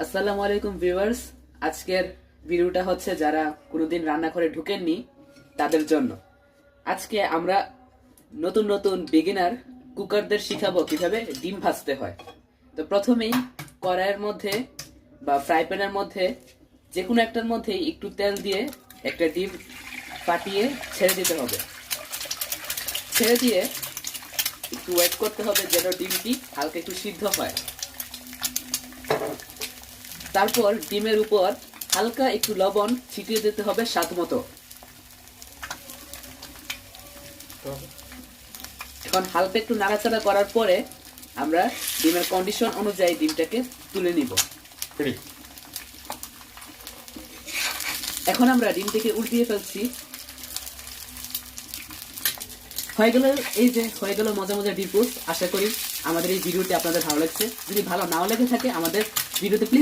আসসালামু আলাইকুম ভিউয়ার্স। আজকের ভিডিওটা হচ্ছে যারা কোনোদিন রান্নাঘরে ঢুকেননি তাদের জন্য। আজকে আমরা নতুন নতুন বিগিনার কুকারদের শিখাবো কিভাবে ডিম ভাজতে হয়। তো প্রথমেই কড়াইয়ের মধ্যে বা ফ্রাই প্যানের মধ্যে যে কোনো একটার মধ্যে একটু তেল দিয়ে একটা ডিম ফাটিয়ে ছেড়ে দিতে হবে। ছেড়ে দিয়ে একটু ওয়েট করতে হবে যেন ডিমটি হালকা একটু সিদ্ধ হয়। তারপর ডিমের উপর হালকা একটু লবণ ছিটিয়ে দিতে হবে স্বাদ মতো। এখন হালকা একটু নাড়াচাড়া করার পরে আমরা ডিমের কন্ডিশন অনুযায়ী ডিমটাকে তুলে নিব। এখন আমরা ডিমটাকে উল্টিয়ে ফেলছি। হয়ে গেল, এই যে হয়ে গেল মজা মজা ডিম পোস্ট। আশা করি আমাদের এই ভিডিওটি আপনাদের ভালো লাগছে। যদি ভালো নাও লেগে থাকে আমাদের ভিডিওতে প্লিজ